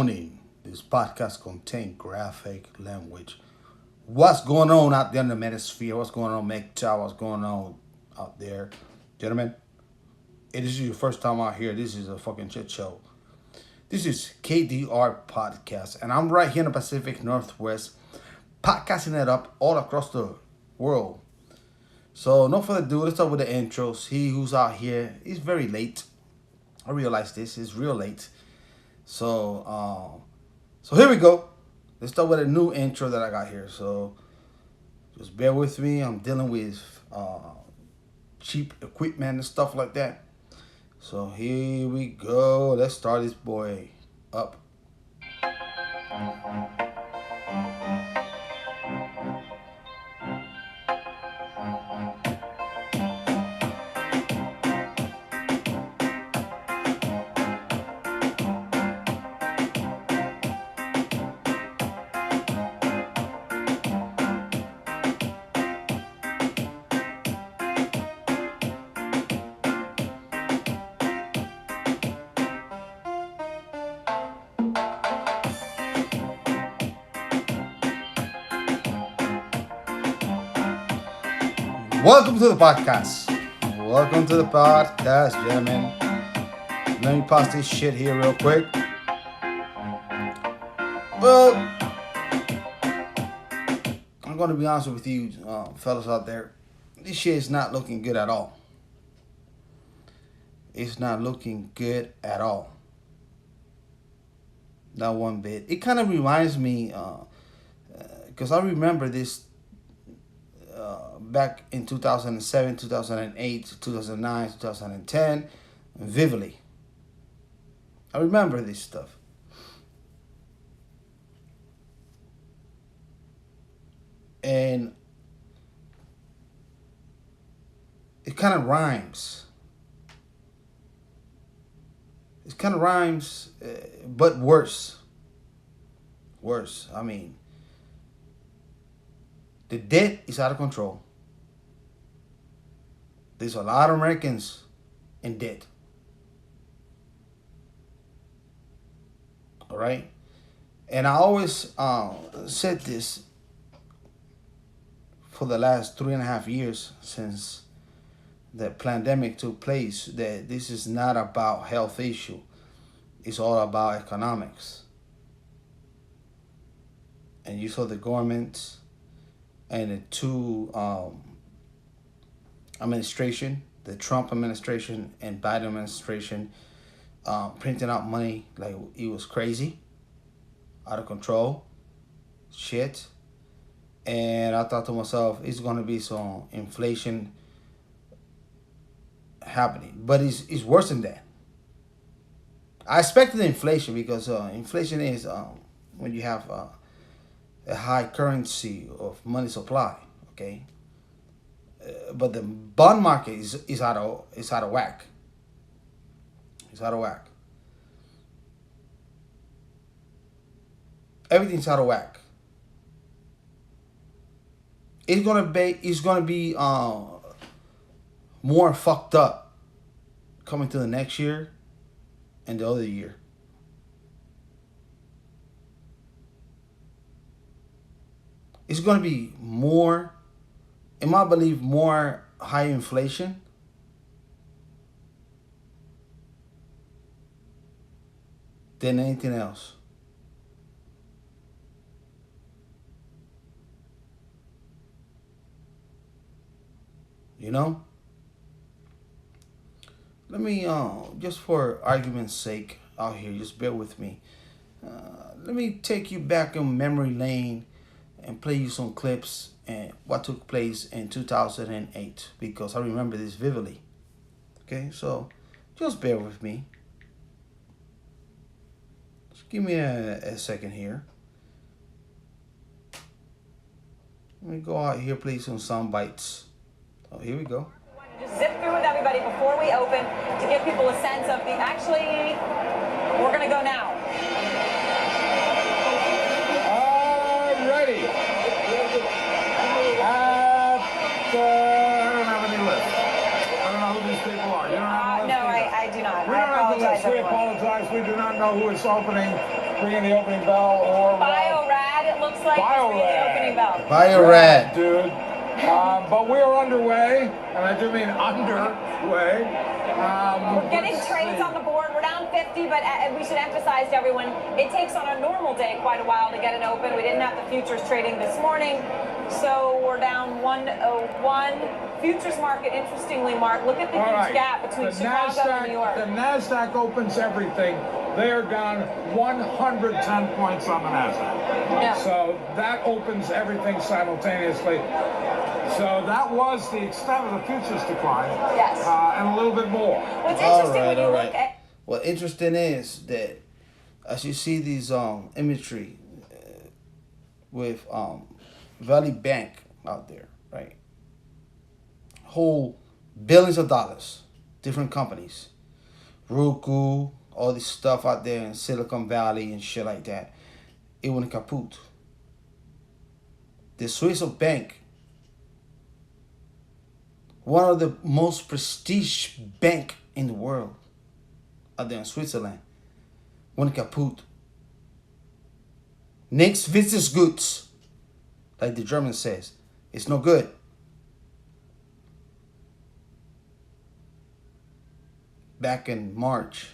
Warning, this podcast contains graphic language. What's going on out there in the metasphere? What's going on, McChow? What's going on out there? Gentlemen, if this is your first time out here, this is a fucking shit show. This is KDR Podcast, and I'm right here in the Pacific Northwest, podcasting it up all across the world. So, no further ado, let's start with the intros. He who's out here, he's very late. I realize this, it's real late. So here we go. Let's start with a new intro that I got here. So just bear with me. I'm dealing with cheap equipment and stuff like that. So here we go. Let's start this boy up. Welcome to the podcast. Welcome to the podcast, gentlemen. Let me pause this shit here real quick. Well, I'm going to be honest with you, fellas out there. This shit is not looking good at all. It's not looking good at all. Not one bit. It kind of reminds me, because I remember this back in 2007, 2008, 2009, 2010, vividly. I remember this stuff. And it kind of rhymes. It kind of rhymes, but worse. Worse. I mean, the debt is out of control. There's a lot of Americans in debt. All right? And I always said this for the last 3.5 years since the pandemic took place, that this is not about health issue. It's all about economics. And you saw the government and the two administration, the Trump administration and Biden administration, printing out money like it was crazy, out of control, shit. And I thought to myself, it's gonna be some inflation happening, but it's worse than that. I expected inflation because inflation is when you have a high currency of money supply, okay? But the bond market is out of whack. It's out of whack. Everything's out of whack. It's gonna be more fucked up coming to the next year and the other year. It's going to be more, in my belief, more high inflation than anything else. You know? Let me, just for argument's sake out here, just bear with me. Let me take you back in memory lane and play you some clips and what took place in 2008, because I remember this vividly. Okay, so just bear with me. Just give me a second here. Let me go out here, play some sound bites. Oh, here we go. Just zip through with everybody before we open to give people a sense of the, actually, we're going to go now. Alrighty. I don't have any list. I don't know who these people are. You don't have No, I do not. We I don't have the apologize, list. We everyone. apologize. We do not know who is opening ringing the opening bell or Bio-Rad, it looks like, is ringing the Bio-Rad. opening bell. Bio-Rad. Dude. But we are underway, and I do mean underway. We're getting trades on the board. We're down 50, but we should emphasize to everyone, it takes on a normal day quite a while to get it open. We didn't have the futures trading this morning, so we're down 101. Futures market, interestingly, Mark, look at the huge gap between Chicago and New York. The NASDAQ opens everything. They are down 110 points on the NASDAQ. Yeah. So that opens everything simultaneously. So that was the extent of the futures decline. Yes. And a little bit more. What's interesting when you look at... What interesting is that as you see these imagery with Valley Bank out there, right? Whole billions of dollars, different companies, Roku, all this stuff out there in Silicon Valley and shit like that. It went kaput. The Swiss bank, one of the most prestige bank in the world out there in Switzerland, went kaput. Nichts Witzes Goods, like the German says. It's no good. Back in March,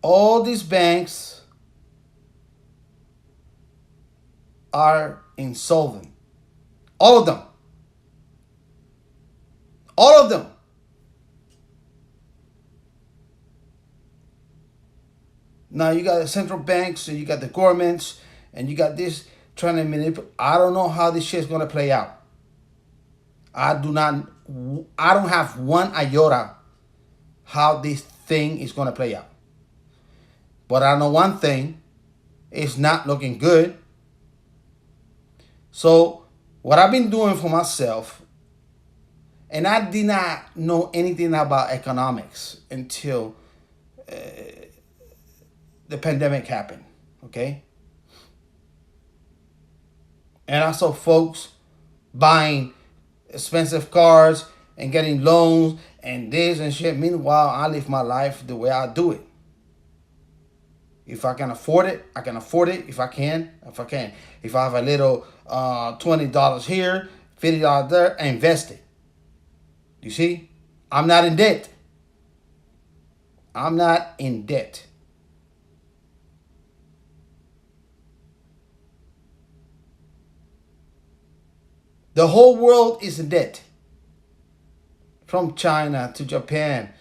all these banks are insolvent. All of them. All of them. Now you got the central banks and you got the governments and you got this trying to manipulate. I don't know how this shit's going to play out. I don't have one iota how this thing is going to play out. But I know one thing, it's not looking good. So what I've been doing for myself, and I did not know anything about economics until the pandemic happened, okay? And I saw folks buying expensive cars and getting loans and this and shit. Meanwhile, I live my life the way I do it. If I can afford it, I can afford it. If I can. If I have a little $20 here, $50 there, I invest it. You see? I'm not in debt. I'm not in debt. The whole world is in debt. From China to Japan,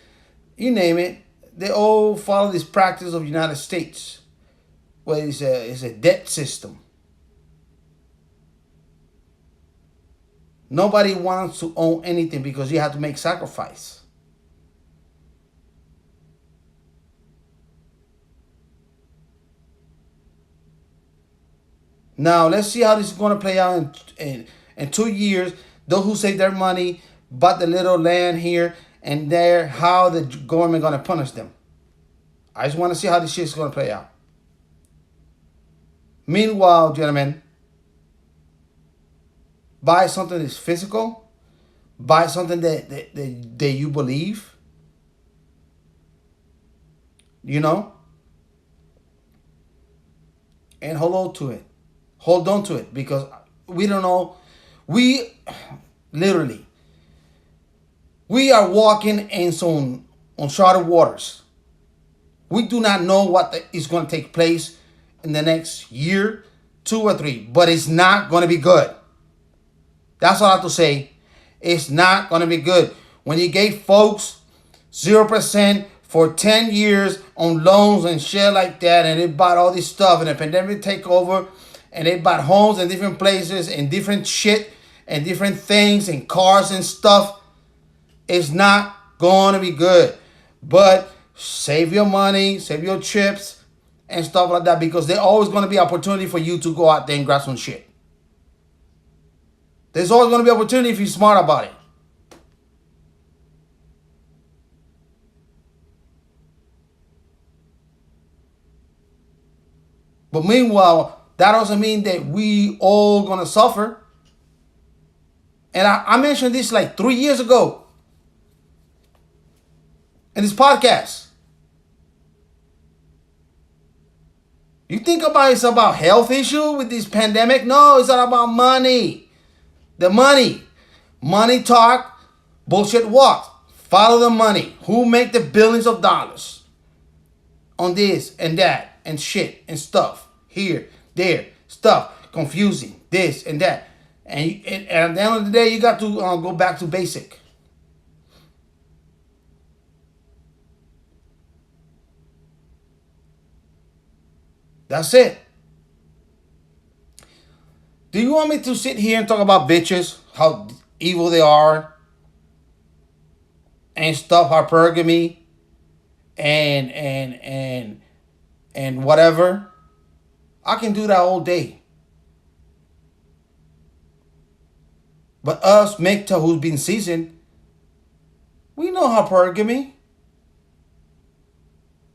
you name it. They all follow this practice of the United States, where it's a debt system. Nobody wants to own anything because you have to make sacrifice. Now, let's see how this is going to play out in 2 years. Those who save their money, bought the little land here and there, how the government going to punish them. I just want to see how this shit is going to play out. Meanwhile, gentlemen, buy something that's physical. Buy something that you believe. You know? And hold on to it. Hold on to it because we don't know. We literally, we are walking in some uncharted waters. We do not know what is going to take place in the next year, 2 or 3, but it's not going to be good. That's all I have to say. It's not going to be good. When you gave folks 0% for 10 years on loans and shit like that, and they bought all this stuff, and the pandemic take over, and they bought homes in different places and different shit and different things and cars and stuff, it's not going to be good. But save your money, save your chips and stuff like that, because there's always going to be opportunity for you to go out there and grab some shit. There's always going to be opportunity if you're smart about it. But meanwhile, that doesn't mean that we all going to suffer. And I mentioned this like 3 years ago in this podcast. You think about it's about health issue with this pandemic? No, it's all about money. The money. Money talk, bullshit walk. Follow the money. Who make the billions of dollars on this and that and shit and stuff. Here, there, stuff. Confusing. This and that. And at the end of the day, you got to go back to basic. That's it. Do you want me to sit here and talk about bitches, how evil they are, and stuff, hypergamy, and whatever? I can do that all day. But us, Mikta, who's been seasoned, we know hypergamy.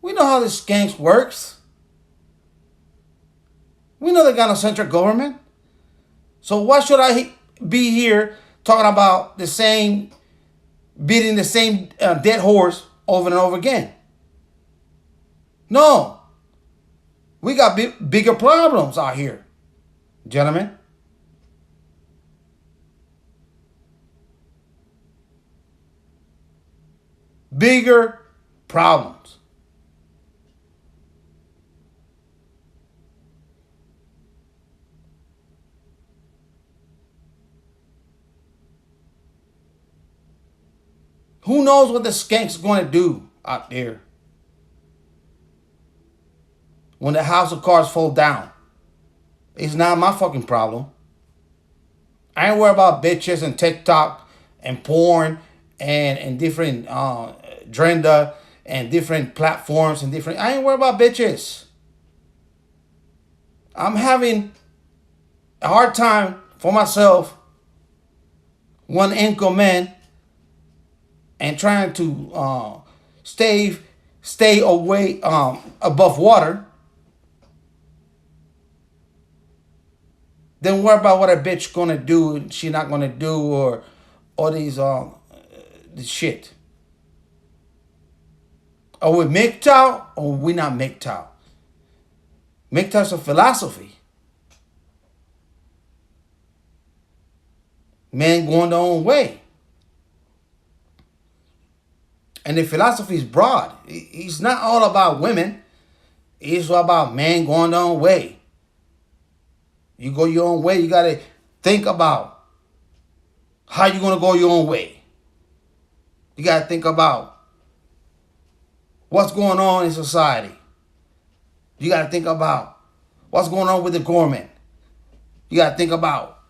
We know how this skanks works. We know they got a central government. So why should I be here talking about the same, beating the same dead horse over and over again? No. We got bigger problems out here, gentlemen. Bigger problems. Who knows what the skank's going to do out there when the house of cards fall down? It's not my fucking problem. I ain't worried about bitches and TikTok and porn and different Drenda and different platforms and different. I ain't worried about bitches. I'm having a hard time for myself, one income man, and trying to stay away above water. Then worry about what a bitch gonna do and she not gonna do, or these this shit. Are we MGTOW or we not MGTOW? MGTOW is a philosophy. Men going their own way. And the philosophy is broad. It's not all about women. It's all about men going their own way. You go your own way, you got to think about how you're going to go your own way. You got to think about what's going on in society. You got to think about what's going on with the government. You got to think about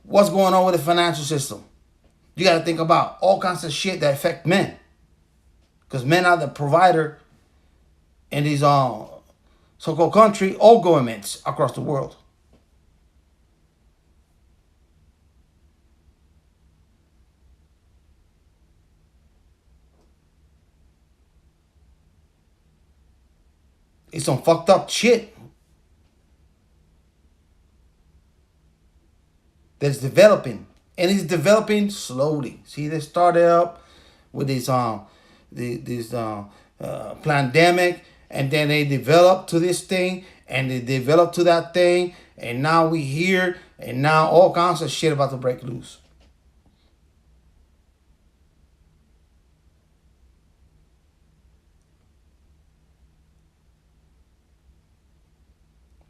what's going on with the financial system. You got to think about all kinds of shit that affect men. Because men are the provider in these so-called country or governments across the world. It's some fucked up shit that's developing. And it's developing slowly. See, they started up with this pandemic, and then they developed to this thing, and they developed to that thing, and now we here, and now all kinds of shit about to break loose.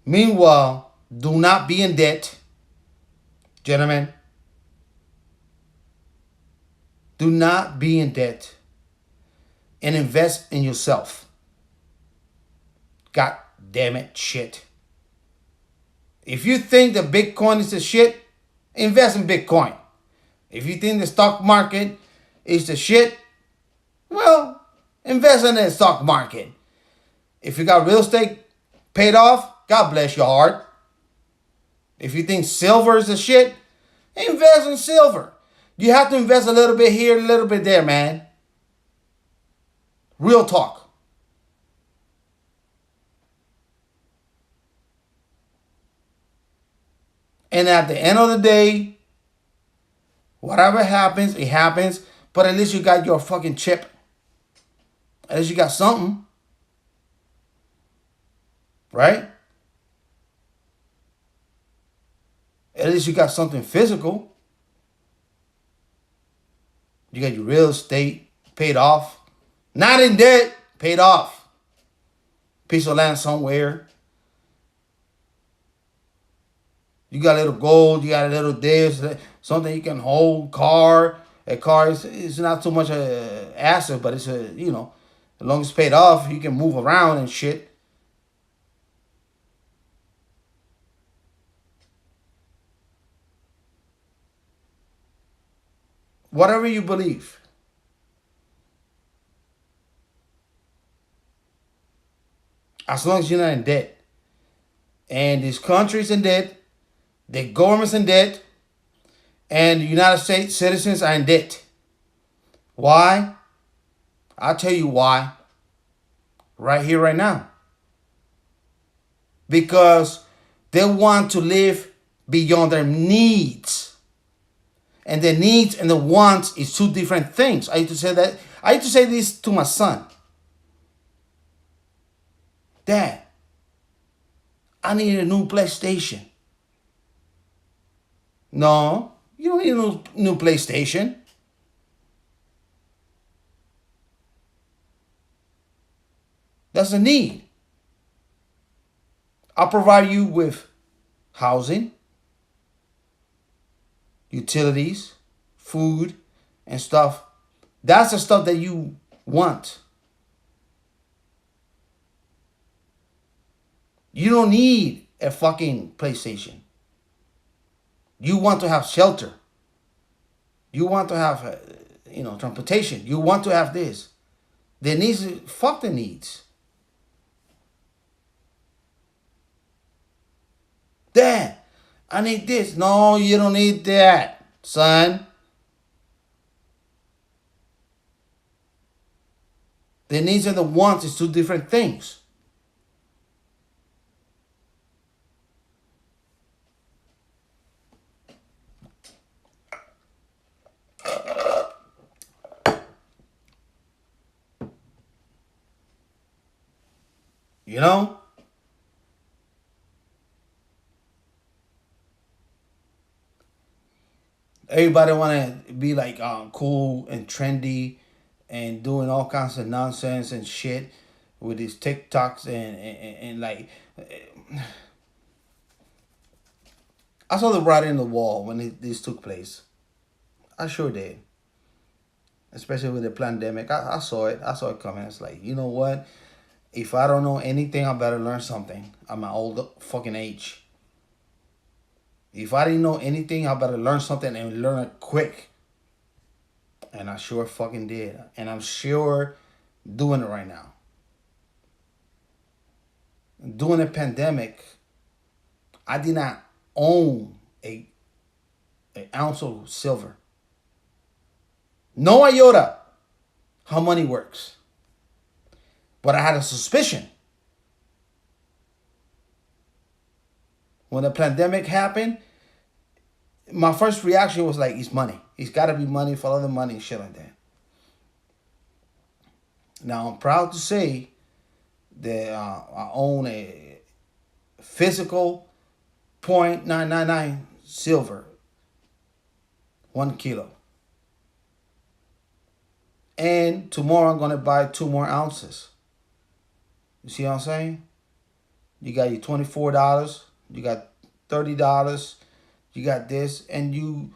Meanwhile, do not be in debt, gentlemen. Do not be in debt. And invest in yourself. God damn it, shit. If you think that Bitcoin is the shit, invest in Bitcoin. If you think the stock market is the shit, well, invest in the stock market. If you got real estate paid off, God bless your heart. If you think silver is the shit, invest in silver. You have to invest a little bit here, a little bit there, man. Real talk. And at the end of the day, whatever happens, it happens. But at least you got your fucking chip. At least you got something. Right? At least you got something physical. You got your real estate paid off. Not in debt, paid off. Piece of land somewhere. You got a little gold, you got a little this, something you can hold, car. A car is not so much a asset, but it's a, you know, as long as it's paid off, you can move around and shit. Whatever you believe. As long as you're not in debt. And this country's in debt, the government's in debt, and the United States citizens are in debt. Why? I'll tell you why. Right here, right now. Because they want to live beyond their needs. And the needs and the wants is two different things. I used to say that. I used to say this to my son. Dad, I need a new PlayStation. No, you don't need a new PlayStation. That's a need. I'll provide you with housing, utilities, food, and stuff. That's the stuff that you want. You don't need a fucking PlayStation. You want to have shelter. You want to have, transportation. You want to have this. The needs, fuck the needs. Dad, I need this. No, you don't need that, son. The needs and the wants is two different things. You know? Everybody want to be like cool and trendy and doing all kinds of nonsense and shit with these TikToks and like... I saw the writing on the wall when this took place. I sure did. Especially with the pandemic. I saw it. I saw it coming. It's like, you know what? If I don't know anything, I better learn something at my old fucking age. If I didn't know anything, I better learn something and learn it quick. And I sure fucking did. And I'm sure doing it right now. During the pandemic, I did not own an ounce of silver. No iota how money works. But I had a suspicion. When the pandemic happened, my first reaction was like, it's money. It's got to be money, follow the money, and shit like that. Now, I'm proud to say that I own a physical 0.999 silver, 1 kilo. And tomorrow I'm going to buy 2 more ounces. You see what I'm saying? You got your $24. You got $30. You got this. And you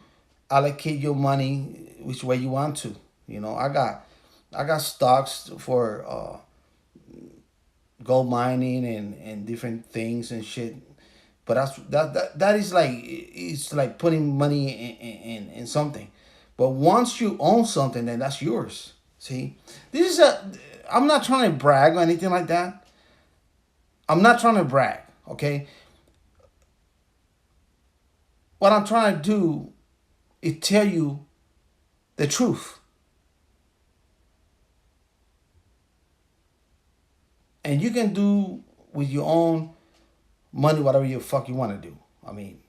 allocate your money which way you want to. You know, I got stocks for gold mining and different things and shit. But that is like, it's like putting money in something. But once you own something, then that's yours. See, I'm not trying to brag or anything like that. I'm not trying to brag, okay? What I'm trying to do is tell you the truth. And you can do with your own money whatever the fuck you want to do. I mean,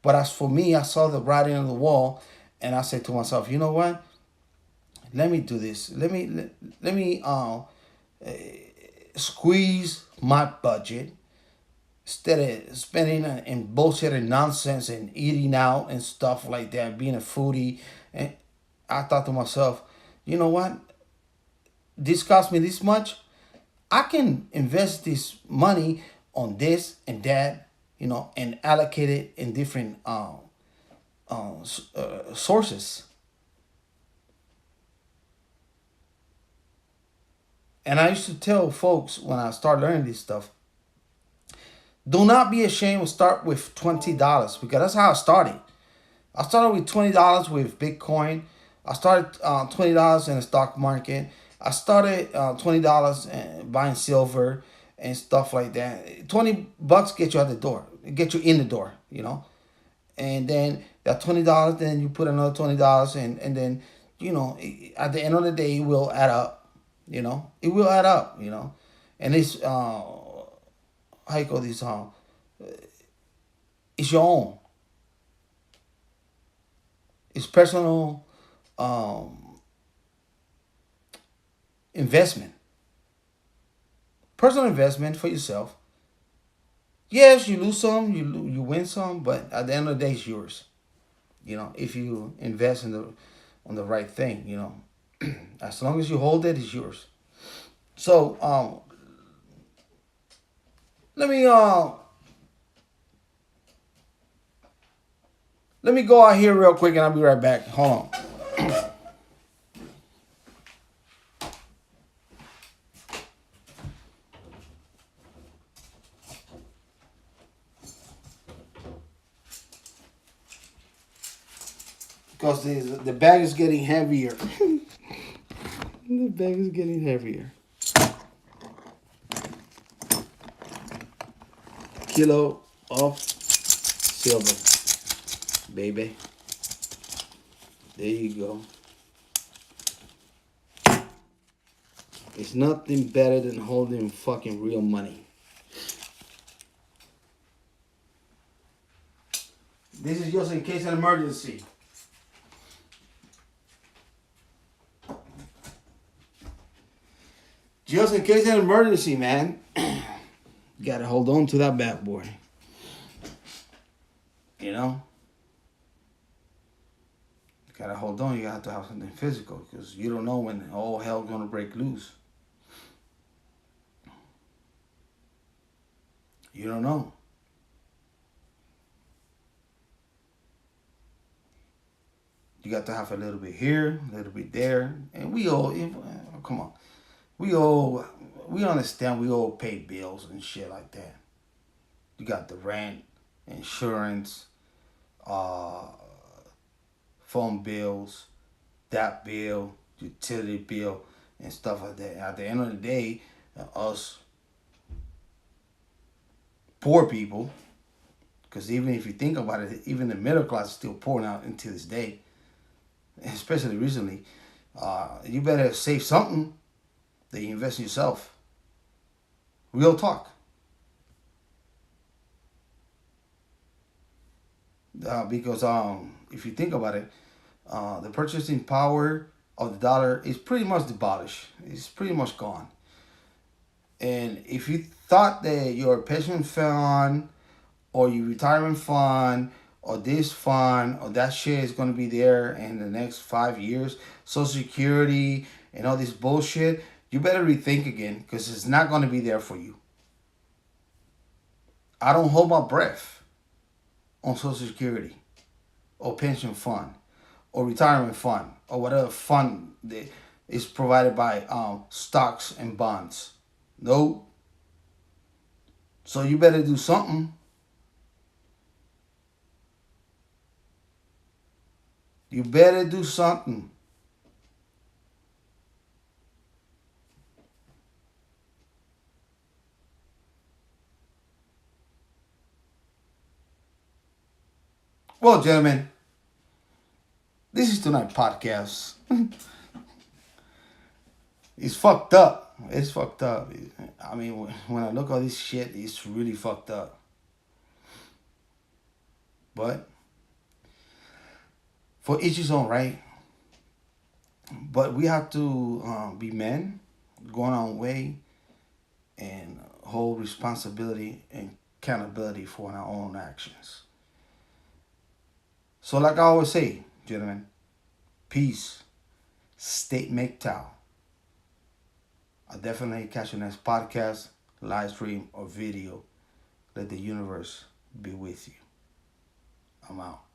but as for me, I saw the writing on the wall, and I said to myself, you know what? Let me do this. Let me squeeze my budget instead of spending in bullshit and nonsense and eating out and stuff like that, being a foodie. And I thought to myself, you know what? This cost me this much. I can invest this money on this and that, and allocate it in different sources. And I used to tell folks when I started learning this stuff, do not be ashamed to start with $20 because that's how I started. I started with $20 with Bitcoin. I started $20 in the stock market. I started $20 buying silver and stuff like that. $20 get you out the door, get you in the door. And then that $20, then you put another $20, and then at the end of the day, it will add up. It will add up. And it's how you call this? It's your own. It's personal investment. Personal investment for yourself. Yes, you lose some, you win some, but at the end of the day, it's yours. If you invest on the right thing, as long as you hold it, it's yours. So let me go out here real quick, and I'll be right back. Hold on. Because the bag is getting heavier. The bag is getting heavier. Kilo of silver, baby. There you go. It's nothing better than holding fucking real money. This is just in case of an emergency. Just in case of an emergency, man. You gotta hold on to that bad boy. You gotta hold on. You have to have something physical because you don't know when all hell's gonna break loose. You don't know. You got to have a little bit here, a little bit there, and we all come on. We understand we all pay bills and shit like that. You got the rent, insurance, phone bills, that bill, utility bill, and stuff like that. At the end of the day, us poor people, because even if you think about it, even the middle class is still poor now until this day, especially recently. You better save something that you invest in yourself. Real talk. Because if you think about it, the purchasing power of the dollar is pretty much abolished. It's pretty much gone. And if you thought that your pension fund or your retirement fund or this fund or that shit is going to be there in the next 5 years, Social Security and all this bullshit, you better rethink again because it's not going to be there for you. I don't hold my breath on Social Security or pension fund or retirement fund or whatever fund that is provided by stocks and bonds. No. So you better do something. You better do something. Well, gentlemen, this is tonight's podcast. It's fucked up. It's fucked up. I mean, when I look at this shit, it's really fucked up. But for each his own, right? But we have to be men, go on our way, and hold responsibility and accountability for our own actions. So like I always say, gentlemen, peace, stay MGTOW. I'll definitely catch you next podcast, live stream, or video. Let the universe be with you. I'm out.